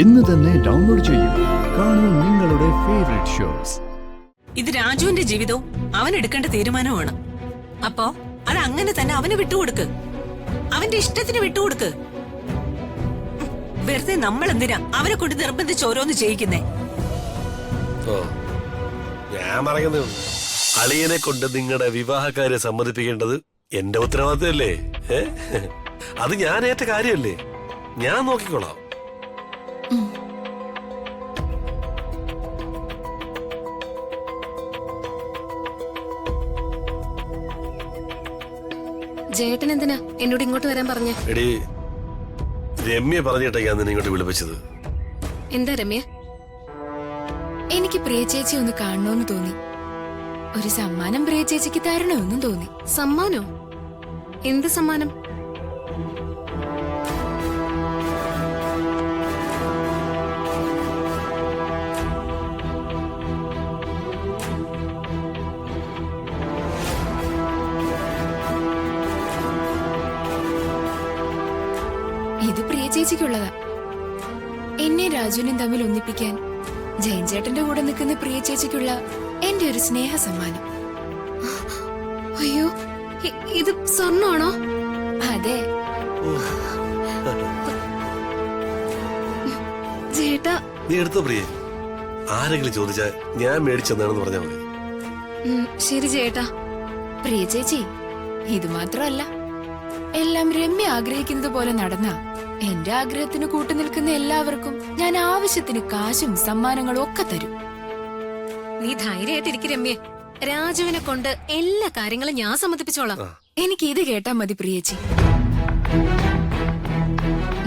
ഇന്ന് തന്നെ ഡൗൺലോഡ് ചെയ്യൂ. കാണൂ നിങ്ങളുടെ ഫേവറേറ്റ് ഷോസ്. ഇത് രാജുവിന്റെ ജീവിതവും അവൻ എടുക്കേണ്ട തീരുമാനമാണ്. അപ്പോ അത് അങ്ങനെ തന്നെ അവന് വിട്ടുകൊടുക്ക്. അവന്റെ ഇഷ്ടത്തിന് വിട്ടുകൊടുക്ക്. വെറുതെ നമ്മൾ എന്തിനാ അവനെ കൊണ്ട് നിർബന്ധിച്ച് ഓരോന്ന് ചെയ്യിക്കുന്നേ? ഞാൻ പറയുന്നത് അളിയനെ കൊണ്ട് നിങ്ങളുടെ വിവാഹക്കാരെ സമ്മതിപ്പിക്കേണ്ടത് എന്റെ ഉത്തരവാദിത്തമല്ലേ? അത് ഞാൻ ഏറ്റ കാര്യമല്ലേ? ഞാൻ നോക്കിക്കോളാം. ജേട്ടൻ എന്തിനാ എന്നോട് ഇങ്ങോട്ട് വരാൻ പറഞ്ഞ? എടി, രമ്യ പറഞ്ഞിട്ടാ ഞാൻ നിന്നെ ഇങ്ങോട്ട് വിളിപ്പിച്ചത്. എന്താ രമ്യ? എനിക്ക് പ്രിയ ചേച്ചി ഒന്ന് കാണണമെന്ന് തോന്നി. ഒരു സമ്മാനം പ്രിയ ചേച്ചിക്ക് തരണമെന്നും തോന്നി. സമ്മാനോ? എന്ത് സമ്മാനം? ഇത് പ്രിയ ചേച്ചിക്കുള്ളതാ. എന്നെ രാജുവിനും തമ്മിൽ ഒന്നിപ്പിക്കാൻ ജയൻ ചേട്ടന്റെ കൂടെ നിൽക്കുന്ന പ്രിയ ചേച്ചിക്കുള്ള എന്റെ ഒരു സ്നേഹ സമ്മാനം. അയ്യോ, ഇത് സ്വർണ്ണമാണോ? അതെ ചേട്ടാ. നീ എടുത്തോ പ്രിയ. ആരെങ്കിലും ചോദിച്ചാ ഞാൻ മേടിച്ചെന്നാണെന്ന് പറഞ്ഞാൽ മതി. ശരി ചേട്ടാ. പ്രിയ ചേച്ചി, ഇത് മാത്രമല്ല, എല്ലാം രമ്യ ആഗ്രഹിക്കുന്നത് പോലെ നടന്ന എന്റെ ആഗ്രഹത്തിന് കൂട്ടുനിൽക്കുന്ന എല്ലാവർക്കും ഞാൻ ആവശ്യത്തിന് കാശും സമ്മാനങ്ങളും ഒക്കെ തരും. നീ ധൈര്യമായിട്ടിരിക്കും രമ്യ. രാജുവിനെ കൊണ്ട് എല്ലാ കാര്യങ്ങളും ഞാൻ സമ്മതിപ്പിച്ചോളാം. എനിക്ക് ഇത് കേട്ടാ മതി പ്രിയേച്ചി.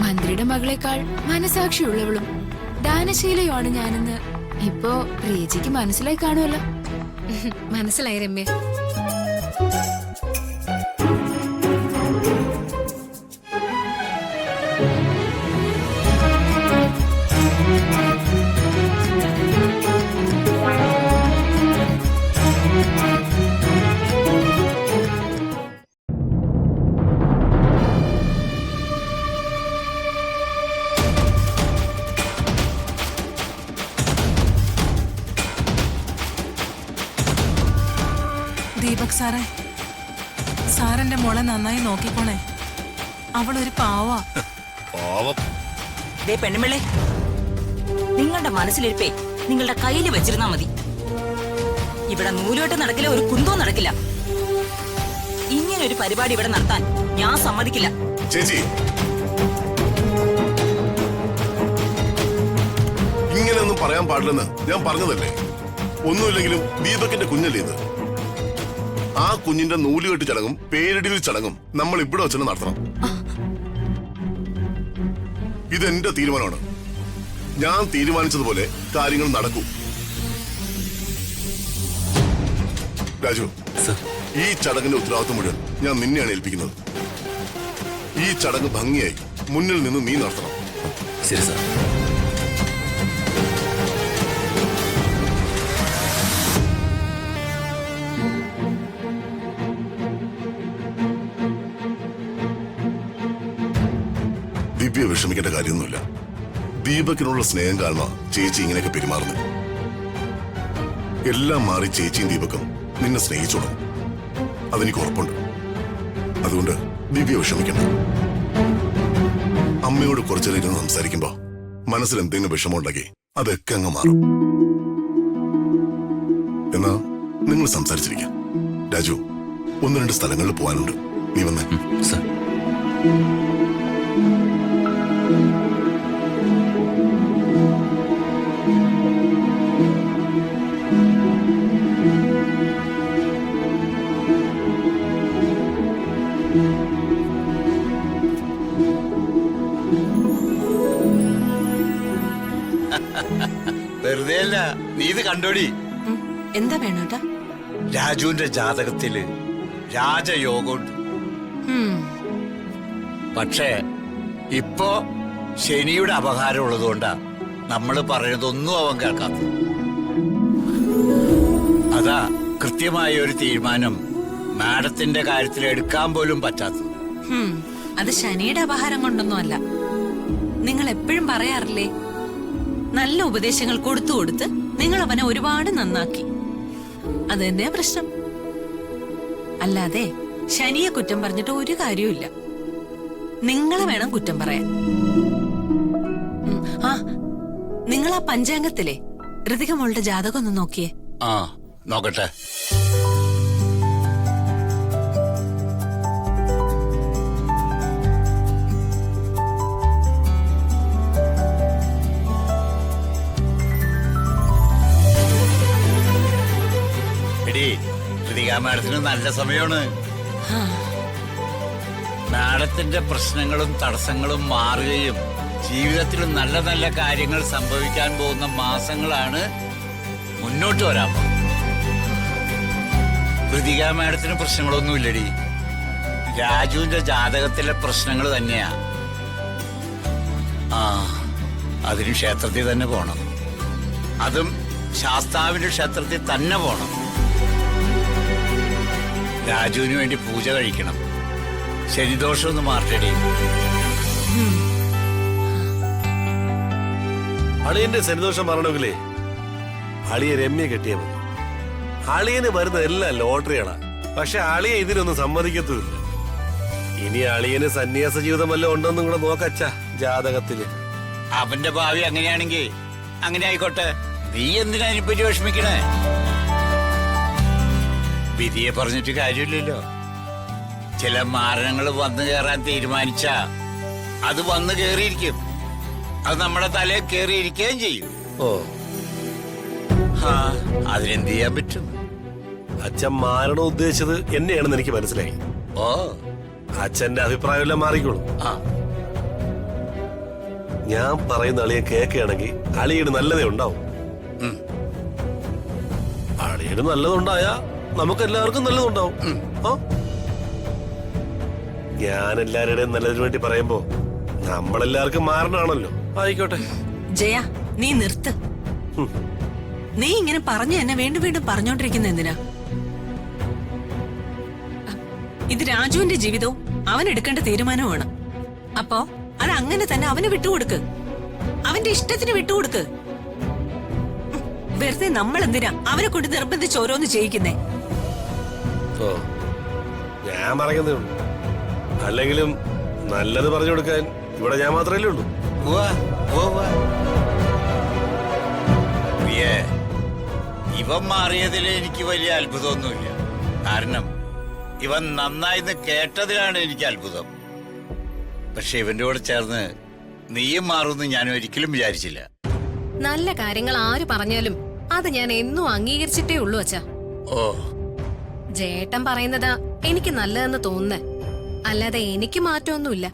മന്ത്രിയുടെ മകളെക്കാൾ മനസാക്ഷിയുള്ളവളും ദാനശീലയുമാണ് ഞാനെന്ന് ഇപ്പോ പ്രിയേച്ചിക്ക് മനസ്സിലായി കാണുമല്ലോ. മനസ്സിലായി രമ്യ. ദീപക് സാറേ, സാറിന്റെ മോളെ നന്നായി നോക്കിക്കോണേ. അവളൊരു പാവാ. പെണ്ണുമ്പിള്ളേ, നിങ്ങളുടെ മനസ്സിലിരിപ്പേ നിങ്ങളുടെ കയ്യിൽ വെച്ചിരുന്നാ മതി. ഇവിടെ നൂലുകെട്ട് നടക്കില്ല, ഒരു കുന്തവും നടക്കില്ല. ഇങ്ങനെ ഒരു പരിപാടി ഇവിടെ നടത്താൻ ഞാൻ സമ്മതിക്കില്ല. ചേച്ചി, ഇങ്ങനെയൊന്നും പറയാൻ പാടില്ലെന്ന് ഞാൻ പറഞ്ഞതല്ലേ. ഒന്നുമില്ലെങ്കിലും ദീപകിന്റെ കുഞ്ഞല്ലേ ഇത്. ആ കുഞ്ഞിന്റെ നൂലുകെട്ട് ചടങ്ങും പേരിടൽ ചടങ്ങും നമ്മൾ ഇവിടെ വെച്ച് നടത്തണം. ഇതെന്റെ തീരുമാനമാണ്. ഞാൻ തീരുമാനിച്ചതുപോലെ കാര്യങ്ങൾ നടക്കൂ. രാജു, ഈ ചടങ്ങിന്റെ ഉത്തരവാദിത്വം മുഴുവൻ ഞാൻ നിന്നെയാണ് ഏൽപ്പിക്കുന്നത്. ഈ ചടങ്ങ് ഭംഗിയായി മുന്നിൽ നിന്ന് നീ നടത്തണം. ശരി സാർ. ദിവ്യ വിഷമിക്കേണ്ട കാര്യമൊന്നുമില്ല. ദീപകിനുള്ള സ്നേഹം കാരണം ചേച്ചി ഇങ്ങനെയൊക്കെ പെരുമാറുന്നത്. എല്ലാം മാറി ചേച്ചിയും ദീപക്കും നിന്നെ സ്നേഹിച്ചോളും. അതെനിക്ക് ഉറപ്പുണ്ട്. അതുകൊണ്ട് ദിവ്യ വിഷമിക്കണ്ട. അമ്മയോട് കുറച്ചേരം സംസാരിക്കുമ്പോ മനസ്സിൽ എന്തെങ്കിലും വിഷമമുണ്ടാക്കി അതൊക്കെ അങ്ങ് മാറും. എന്നാ നിങ്ങൾ സംസാരിച്ചിരിക്കാം. രാജു, ഒന്ന് രണ്ട് സ്ഥലങ്ങളിൽ പോകാനുണ്ട്. നീ വന്നേ. വെറുതെ അല്ല, നീ ഇത് കണ്ടോടി. എന്താ വേണോട്ടാ? രാജുവിന്റെ ജാതകത്തില് രാജയോഗമുണ്ട്. പക്ഷേ ഇപ്പോ ശനിയുടെ അപകാരം ഉള്ളതുകൊണ്ടാ നമ്മൾ പറയുന്നതൊന്നും അവൻ കേൾക്കാത്തത്. അതാ കൃത്യമായ ഒരു തീരുമാനം മാഡത്തിന്റെ കാര്യത്തിൽ എടുക്കാൻ പോലും പറ്റാത്തത്. അത് ശനിയുടെ അപഹാരം കൊണ്ടൊന്നും അല്ല. നിങ്ങൾ എപ്പോഴും പറയാറില്ലേ, നല്ല ഉപദേശങ്ങൾ കൊടുത്തു കൊടുത്ത് നിങ്ങൾ അവനെ ഒരുപാട് നന്നാക്കി. അത് തന്നെയാ പ്രശ്നം. അല്ലാതെ ശനിയെ കുറ്റം പറഞ്ഞിട്ട് ഒരു കാര്യമില്ല. നിങ്ങളെ വേണം കുറ്റം പറയാൻ. ആ, നിങ്ങൾ ആ പഞ്ചാംഗത്തിലെ ഋതിക മോളുടെ ജാതകം ഒന്ന് നോക്കിയേ. ആ നോക്കട്ടെ. എടീ, ഋതിക മാഡത്തിന് നല്ല സമയമാണ്. മാഡത്തിന്റെ പ്രശ്നങ്ങളും തടസ്സങ്ങളും മാറുകയും ജീവിതത്തിൽ നല്ല നല്ല കാര്യങ്ങൾ സംഭവിക്കാൻ പോകുന്ന മാസങ്ങളാണ് മുന്നോട്ട് വരാൻ പോകുന്നത്. ഋതിക മാഡത്തിന് പ്രശ്നങ്ങളൊന്നുമില്ലടി. രാജുവിന്റെ ജാതകത്തിലെ പ്രശ്നങ്ങൾ തന്നെയാ. ആ, അതിന് ക്ഷേത്രത്തിൽ തന്നെ പോണം. അതും ശാസ്താവിന്റെ ക്ഷേത്രത്തിൽ തന്നെ പോണം. രാജുവിന് വേണ്ടി പൂജ കഴിക്കണം. ശനിദോഷം ഒന്ന് മാറ്റടി. അളിയന്റെ ശനിദോഷം മാറണമെങ്കിലേ അളിയെ രമ്യ കെട്ടിയാൽ മതി. അളിയന് വരുന്ന എല്ലാം ലോട്ടറിയാണ്. പക്ഷെ അളിയെ ഇതിനൊന്നും സമ്മതിക്കത്തുമില്ല. ഇനി അളിയന് സന്യാസ ജീവിതം വല്ലതും ഉണ്ടോന്നും കൂടെ നോക്കച്ച ജാതകത്തില്. അവന്റെ ഭാവി അങ്ങനെയാണെങ്കിൽ അങ്ങനെ ആയിക്കോട്ടെ. നീ എന്തിനാ അതിനെപ്പറ്റി വിഷമിക്കണേ? വിധിയെ പറഞ്ഞിട്ട് കാര്യമില്ലല്ലോ. ചില മാരണങ്ങൾ വന്നു കയറാൻ തീരുമാനിച്ച അത് വന്നു കയറിയിരിക്കും. അത് നമ്മുടെ തലയിൽ കയറിയിരിക്കുകയും ചെയ്യും. ഓ, അതിനെന്ത് ചെയ്യാൻ പറ്റും? അച്ഛൻ മാരണം ഉദ്ദേശിച്ചത് എന്നെയാണെന്ന് എനിക്ക് മനസ്സിലായി. ഓ, അച്ഛന്റെ അഭിപ്രായമെല്ലാം മാറിക്കോളും. ആ, ഞാൻ പറയുന്ന അളിയെ കേൾക്കുകയാണെങ്കിൽ അളിയുടെ നല്ലതേ ഉണ്ടാവും. അളിയുടെ നല്ലതുണ്ടായാ നമുക്ക് എല്ലാവർക്കും നല്ലതുണ്ടാവും. ആ, ഞാൻ എല്ലാവരുടെയും നല്ലതിനു വേണ്ടി പറയുമ്പോ നമ്മളെല്ലാവർക്കും മാറണാണല്ലോ. ആയിക്കോട്ടെ. ജയ, നീ നിർത്ത്. നീ ഇങ്ങനെ പറഞ്ഞു എന്നെ വീണ്ടും വീണ്ടും പറഞ്ഞോണ്ടിരിക്കുന്ന എന്തിനാ? ഇത് രാജുവിന്റെ ജീവിതവും അവൻ എടുക്കേണ്ട തീരുമാനമാണ്. അപ്പോ അത് അങ്ങനെ തന്നെ അവന് വിട്ടുകൊടുക്ക്. അവന്റെ ഇഷ്ടത്തിന് വിട്ടുകൊടുക്ക്. വെറുതെ നമ്മൾ എന്തിനാ അവനെ കൊണ്ട് നിർബന്ധിച്ച് ഓരോന്ന് ചെയ്യിക്കുന്നേ? ഓ, ഞാൻ പറയുന്നേ ഉള്ളൂ. അല്ലെങ്കിലും നല്ലത് പറഞ്ഞു കൊടുക്കാൻ ഇവിടെ ഞാൻ മാത്രമല്ലേ ഉള്ളൂ. ഇവൻ മാറിയതിൽ എനിക്ക് വലിയ അത്ഭുതമൊന്നുമില്ല. കാരണം ഇവൻ നന്നായിന്ന് കേട്ടതിലാണ് എനിക്ക് അത്ഭുതം. പക്ഷെ ഇവന്റെ കൂടെ ചേർന്ന് നീയും മാറുമെന്ന് ഞാൻ ഒരിക്കലും വിചാരിച്ചില്ല. നല്ല കാര്യങ്ങൾ ആര് പറഞ്ഞാലും അത് ഞാൻ എന്നും അംഗീകരിച്ചിട്ടേ ഉള്ളൂ അച്ഛാ. ഓ, ജേട്ടൻ പറയുന്നതാ എനിക്ക് നല്ലതെന്ന് തോന്നുന്നേ. അല്ലാതെ എനിക്ക് മാറ്റമൊന്നുമില്ല.